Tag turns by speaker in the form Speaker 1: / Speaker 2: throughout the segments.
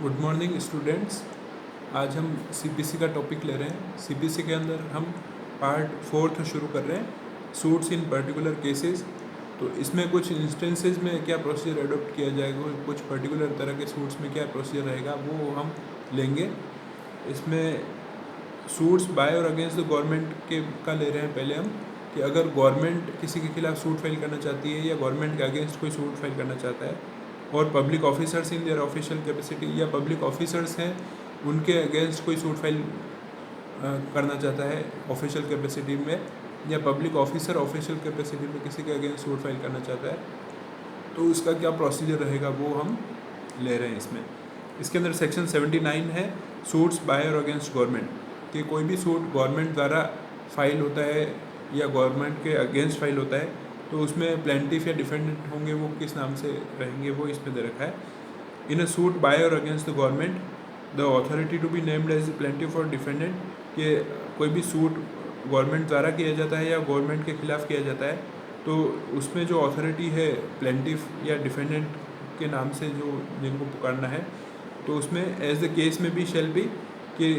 Speaker 1: Good morning students. आज हम CPC का टॉपिक ले रहे हैं। सीपीसी के अंदर हम पार्ट 4 शुरू कर रहे हैं, सूट्स इन पर्टिकुलर केसेस। तो इसमें कुछ इंस्टेंसेस में क्या प्रोसीजर अडोप्ट किया जाएगा, कुछ पर्टिकुलर तरह के सूट्स में क्या प्रोसीजर रहेगा वो हम लेंगे। इसमें suits bye or against the government के का ले रहे हैं पहले हम, कि अगर गवर्नमेंट किसी के खिलाफ सूट फाइल करना चाहती है या गवर्नमेंट के अगेंस्ट कोई सूट फाइल करना चाहता है, और public officers in their official capacity, या पब्लिक ऑफिसर्स हैं उनके अगेंस्ट कोई सूट फाइल करना चाहता है ऑफिशियल कैपेसिटी में, या पब्लिक ऑफिसर ऑफिशियल कैपेसिटी में किसी के अगेंस्ट सूट फाइल करना चाहता है, तो उसका क्या प्रोसीजर रहेगा वो हम ले रहे हैं इसमें। इसके अंदर सेक्शन 79 है, suits bye or against government, कि कोई भी सूट गवर्नमेंट द्वारा फाइल होता है या गवर्नमेंट के अगेंस्ट फाइल होता है, तो उसमें प्लेंटिफ या डिफेंडेंट होंगे, वो किस नाम से रहेंगे वो इसमें दे रखा है। In a suit by or against the government, the authority to be named as plaintiff or defendant, कि कोई भी सूट गवर्नमेंट द्वारा किया जाता है या गवर्नमेंट के खिलाफ किया जाता है, तो उसमें जो अथॉरिटी है प्लेंटिफ या डिफेंडेंट के नाम से जो जिनको पुकारना है, तो उसमें एज द केस में भी शेल बी, कि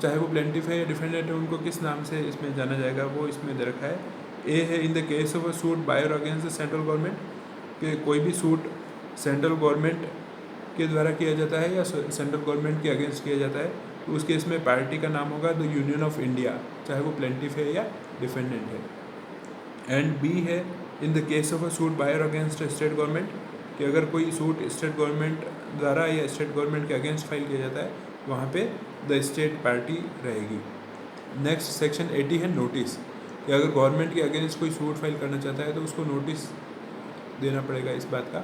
Speaker 1: चाहे वो प्लेंटिफ है या डिफेंडेंट है, उनको किस नाम से इसमें जाना जाएगा वो इसमें दे रखा है। ए है in the case of a suit by or against the central government, कि कोई भी सूट सेंट्रल गवर्नमेंट के द्वारा किया जाता है या सेंट्रल गवर्नमेंट के अगेंस्ट किया जाता है, तो उस केस में पार्टी का नाम होगा द यूनियन ऑफ इंडिया, चाहे वो प्लेंटिफ है या डिफेंडेंट है। एंड बी है in the case of a suit by or against state government, कि अगर कोई सूट स्टेट गवर्नमेंट द्वारा या स्टेट गवर्नमेंट के अगेंस्ट फाइल किया जाता है, वहाँ पे द स्टेट पार्टी रहेगी। नेक्स्ट सेक्शन 80 है नोटिस, कि अगर गवर्नमेंट के अगेंस्ट कोई सूट फाइल करना चाहता है तो उसको नोटिस देना पड़ेगा, इस बात का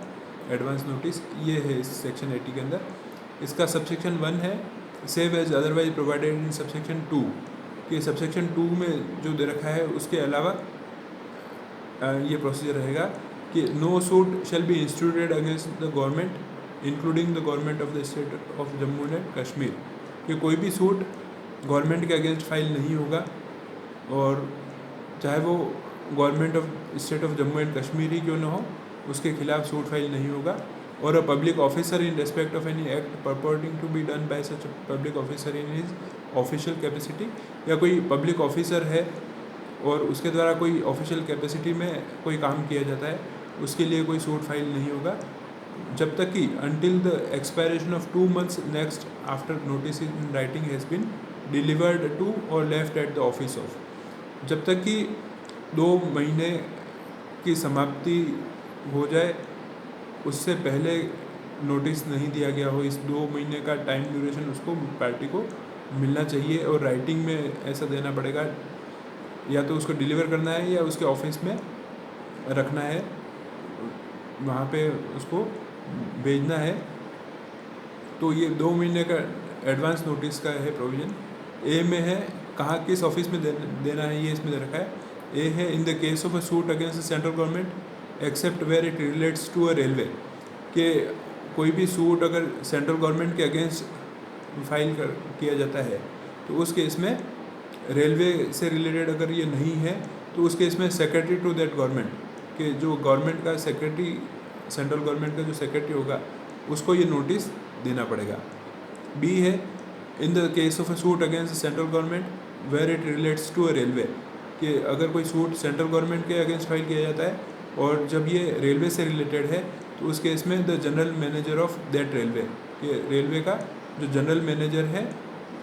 Speaker 1: एडवांस नोटिस। ये है इस सेक्शन 80 के अंदर। इसका सबसेक्शन 1 है save as otherwise provided in subsection 2, कि सबसेक्शन 2 में जो दे रखा है उसके अलावा ये प्रोसीजर रहेगा कि no suit shall be instituted against the government including the government of the state of Jammu and Kashmir, कि कोई भी सूट गवर्नमेंट के अगेंस्ट फाइल नहीं होगा, और चाहे वो government of state of Jammu and Kashmir ही क्यों ना हो, उसके खिलाफ सूट फाइल नहीं होगा। Or a public officer in respect of any act purporting to be done by such public officer in his official capacity, या कोई पब्लिक ऑफिसर है और उसके द्वारा कोई ऑफिशियल कैपेसिटी में कोई काम किया जाता है, उसके लिए कोई सूट फाइल नहीं होगा, जब तक कि until the expiration of 2 months next after notice in writing has been delivered to or left at the office of, जब तक कि 2 महीने की समाप्ति हो जाए उससे पहले नोटिस नहीं दिया गया हो, इस 2 महीने का टाइम ड्यूरेशन उसको पार्टी को मिलना चाहिए, और राइटिंग में ऐसा देना पड़ेगा, या तो उसको डिलीवर करना है या उसके ऑफिस में रखना है, वहाँ पे उसको भेजना है। तो ये 2 महीने का एडवांस नोटिस का है प्रोविज़न। ए में है कहाँ किस ऑफिस में देना है, ये इसमें दे रखा है। ए है in the case of a suit against central government except where it relates to a railway, कि कोई भी सूट अगर सेंट्रल गवर्नमेंट के अगेंस्ट फाइल किया जाता है, तो उस केस में रेलवे से रिलेटेड अगर ये नहीं है, तो उस केस में सेक्रेटरी टू दैट गवर्नमेंट, कि जो गवर्नमेंट का सेक्रेटरी, सेंट्रल गवर्नमेंट का जो सेक्रेटरी होगा, उसको ये नोटिस देना पड़ेगा। बी है in the case of a suit against central government where it relates to a railway, कि अगर कोई सूट सेंट्रल गवर्नमेंट के अगेंस्ट फाइल किया जाता है और जब ये रेलवे से रिलेटेड है, तो उस केस में the general manager of that railway, कि रेलवे का जो जनरल मैनेजर है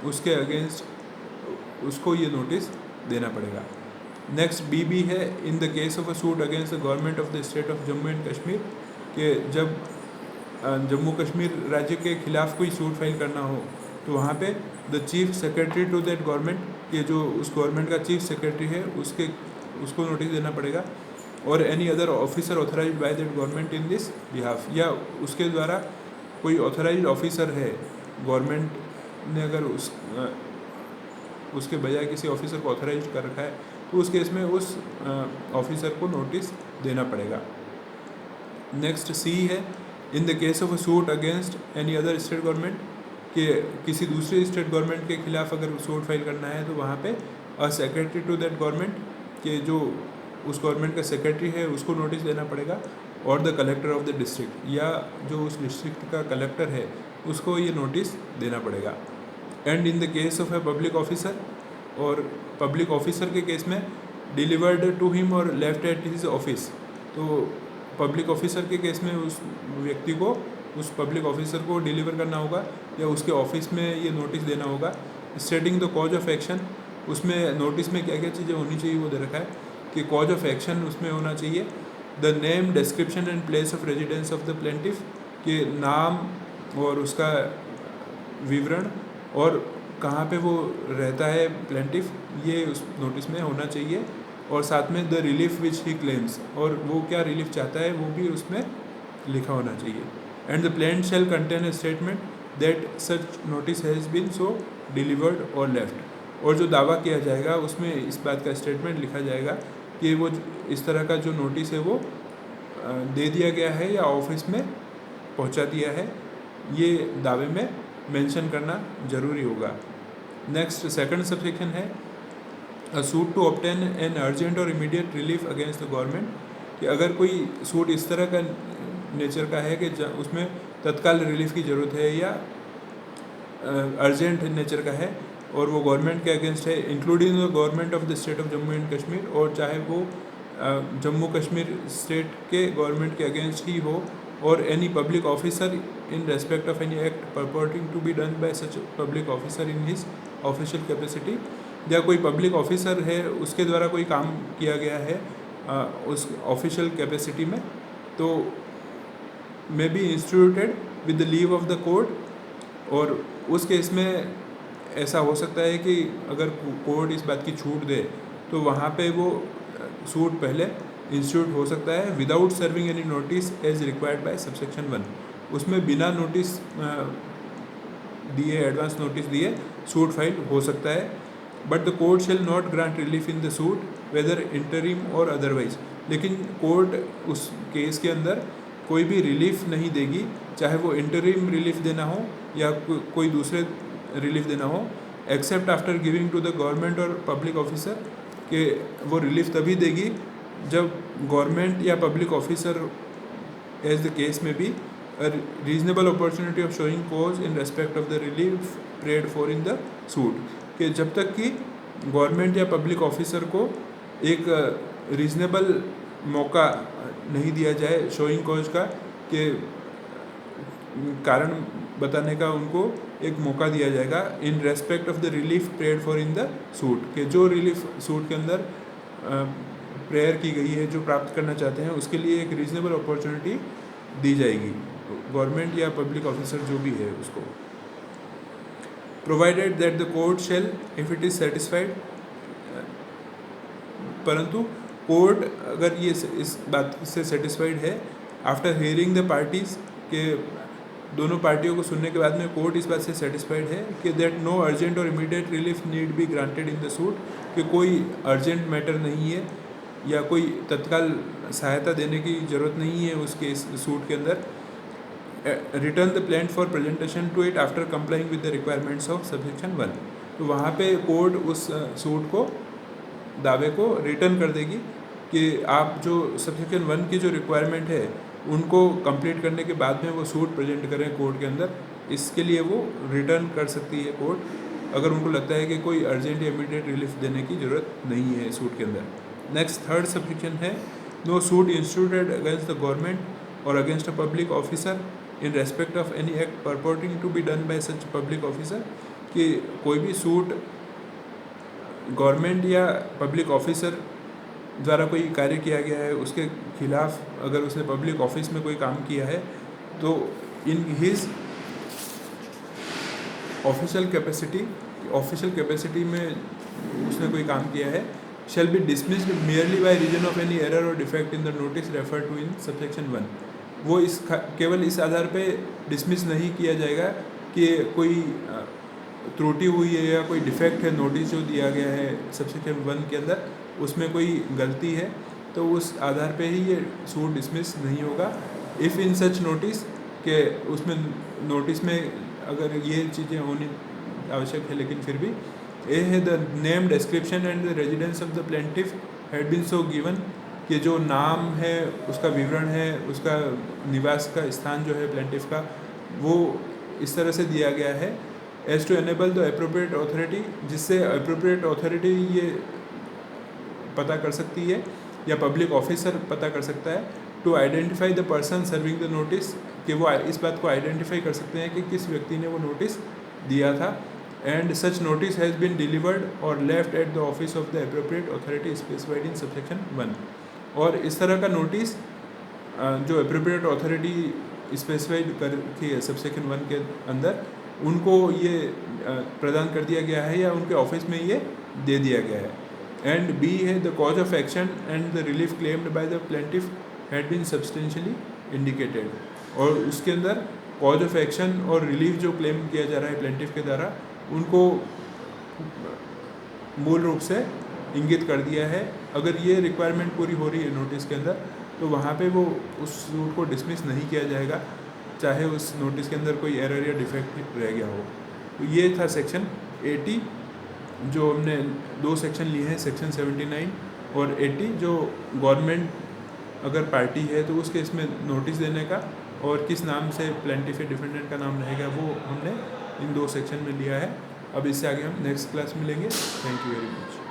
Speaker 1: उसके अगेंस्ट उसको ये नोटिस देना पड़ेगा। नेक्स्ट बी है in the case of a suit against the government of the state of Jammu and Kashmir, कि जब जम्मू कश्मीर राज्य के खिलाफ कोई सूट फाइल करना हो, तो वहाँ पे the chief secretary to that government, कि जो उस गवर्नमेंट का चीफ सेक्रेटरी है उसको नोटिस देना पड़ेगा, और any other officer authorised by that government in this behalf, या उसके द्वारा कोई ऑथराइज्ड ऑफिसर है, गवर्नमेंट ने अगर उसके बजाय किसी ऑफिसर को ऑथराइज कर रखा है, तो उस केस में उस ऑफिसर को नोटिस देना पड़ेगा। नेक्स्ट सी है in the case of a suit against any other state government, कि किसी दूसरे स्टेट गवर्नमेंट के खिलाफ अगर सूट फाइल करना है, तो वहाँ पे a secretary to that government, कि जो उस गवर्नमेंट का सेक्रेटरी है उसको नोटिस देना पड़ेगा, और the collector of the district, या जो उस डिस्ट्रिक्ट का कलेक्टर है उसको ये नोटिस देना पड़ेगा। And in the case of a public officer, और पब्लिक ऑफिसर के केस में डिलीवर्ड टू हिम और लेफ्ट एट हिज ऑफिस, तो पब्लिक ऑफिसर के केस में उस व्यक्ति को, उस पब्लिक ऑफिसर को डिलीवर करना होगा या उसके ऑफिस में ये नोटिस देना होगा। Stating the cause of action, उसमें नोटिस में क्या क्या चीज़ें होनी चाहिए वो दे रखा है कि कॉज ऑफ एक्शन उसमें होना चाहिए the name, description and place of residence of the plaintiff, के नाम और उसका विवरण और कहाँ पे वो रहता है प्लेंटिफ, ये उस नोटिस में होना चाहिए। और साथ में the relief which he claims, और वो क्या रिलीफ चाहता है वो भी उसमें लिखा होना चाहिए। And the plaint shall contain a statement that such notice has been so delivered or left, और जो दावा किया जाएगा उसमें इस बात का स्टेटमेंट लिखा जाएगा कि वो इस तरह का जो नोटिस है वो दे दिया गया है या ऑफिस में पहुंचा दिया है, ये दावे में मेंशन करना ज़रूरी होगा। नेक्स्ट सेकंड सबसेक्शन है a suit to obtain an urgent or immediate relief against the government, कि अगर कोई सूट इस तरह का नेचर का है कि उसमें तत्काल रिलीफ की ज़रूरत है या अर्जेंट नेचर का है और वो गवर्नमेंट के अगेंस्ट है, including the government of the state of Jammu and Kashmir, और चाहे वो जम्मू कश्मीर स्टेट के गवर्नमेंट के अगेंस्ट ही हो, or any public officer in respect of any act purporting to be done by such public officer in his official capacity, या कोई public officer है उसके द्वारा कोई काम किया गया है उस ऑफिशियल कैपेसिटी में, तो may be instituted with the leave of the court. और उस केस में ऐसा हो सकता है कि अगर कोर्ट इस बात की छूट दे तो वहाँ पे वो सूट पहले इंस्टीट्यूट हो सकता है without serving any notice as required by subsection 1, उसमें बिना नोटिस दिए, एडवांस नोटिस दिए सूट फाइल हो सकता है। But the court shall not grant relief in the suit whether interim or otherwise, लेकिन कोर्ट उस केस के अंदर कोई भी रिलीफ नहीं देगी, चाहे वो इंटरिम रिलीफ देना हो या कोई दूसरे रिलीफ देना हो, except after giving to the government or public officer, के वो रिलीफ तभी देगी जब गवर्नमेंट या public officer as the case में be a reasonable opportunity of showing cause in respect of the relief prayed for in the suit, कि जब तक कि गवर्नमेंट या पब्लिक ऑफिसर को एक रीजनेबल मौका नहीं दिया जाए शोइंग कॉज का, कि कारण बताने का उनको एक मौका दिया जाएगा in respect of the relief prayed for in the suit, कि जो रिलीफ सूट के अंदर प्रेयर की गई है, जो प्राप्त करना चाहते हैं, उसके लिए एक रीजनेबल अपॉर्चुनिटी दी जाएगी गवर्नमेंट या पब्लिक ऑफिसर जो भी है उसको। Provided that the court shell if it is satisfied, परंतु कोर्ट अगर ये इस बात से सेटिस्फाइड है आफ्टर हियरिंग द पार्टीज, के दोनों पार्टियों को सुनने के बाद में कोर्ट इस बात से सेटिस्फाइड है कि that no urgent or immediate relief need be granted in the suit, कि कोई अर्जेंट मैटर नहीं है या कोई तत्काल सहायता देने की ज़रूरत नहीं है उसके सूट के अंदर। Return the plaint for presentation to it after complying with the requirements of subsection 1, तो वहाँ पे कोर्ट उस सूट को, दावे को रिटर्न कर देगी कि आप जो सबसेक्शन 1 की जो रिक्वायरमेंट है उनको कंप्लीट करने के बाद में वो सूट प्रेजेंट करें कोर्ट के अंदर, इसके लिए वो रिटर्न कर सकती है कोर्ट अगर उनको लगता है कि कोई अर्जेंट या इमीडिएट रिलीफ देने की ज़रूरत नहीं है सूट के अंदर। नेक्स्ट थर्ड सबसेक्शन है no suit instituted against the government or against a public officer in respect of any act purporting to be done by such public officer, कि कोई भी सूट गवर्नमेंट या पब्लिक ऑफिसर द्वारा कोई कार्य किया गया है उसके खिलाफ, अगर उसने पब्लिक ऑफिस में कोई काम किया है तो इन हिज ऑफिशियल कैपेसिटी में उसने कोई काम किया है, shall be dismissed merely by reason of any error or defect in the notice referred to in subsection 1, वो केवल इस आधार पे डिसमिस नहीं किया जाएगा कि कोई त्रुटि हुई है या कोई डिफेक्ट है, नोटिस जो दिया गया है सबसेक्शन 1 के अंदर उसमें कोई गलती है, तो उस आधार पे ही ये सूट डिसमिस नहीं होगा। इफ़ इन सच नोटिस, के उसमें नोटिस में अगर ये चीज़ें होनी आवश्यक है, लेकिन फिर भी ए है the name, description and the residence of the plaintiff had been so given, कि जो नाम है उसका विवरण है, उसका निवास का स्थान जो है प्लेंटिफ का, वो इस तरह से दिया गया है, as to enable the appropriate authority, जिससे अप्रोप्रिएट अथॉरिटी ये पता कर सकती है या पब्लिक ऑफिसर पता कर सकता है, to identify the person serving the notice, कि वो इस बात को आइडेंटिफाई कर सकते हैं कि किस व्यक्ति ने वो नोटिस दिया था, and such notice has been delivered or left at the office of the appropriate authority specified in subsection 1। और इस तरह का नोटिस जो अप्रोप्रिएट अथॉरिटी स्पेसिफाइड करके है सबसेक्शन 1 के अंदर, उनको ये प्रदान कर दिया गया है या उनके ऑफिस में ये दे दिया गया है। एंड बी है the cause of action and the relief claimed by the plaintiff had been substantially indicated, और उसके अंदर कॉज ऑफ एक्शन और रिलीफ जो क्लेम किया जा रहा है प्लेंटिफ के द्वारा, उनको मूल रूप से इंगित कर दिया है। अगर ये रिक्वायरमेंट पूरी हो रही है नोटिस के अंदर, तो वहाँ पे वो उस सूट को डिसमिस नहीं किया जाएगा, चाहे उस नोटिस के अंदर कोई एरर या डिफेक्ट रह गया हो। तो ये था सेक्शन 80, जो हमने 2 सेक्शन लिए हैं, सेक्शन 79 और 80, जो गवर्नमेंट अगर पार्टी है तो उस केस में नोटिस देने का और किस नाम से प्लेंटिफ या डिफेंडेंट का नाम रहेगा, वो हमने इन 2 सेक्शन में लिया है। अब इससे आगे हम नेक्स्ट क्लास में लेंगे। Thank you very much.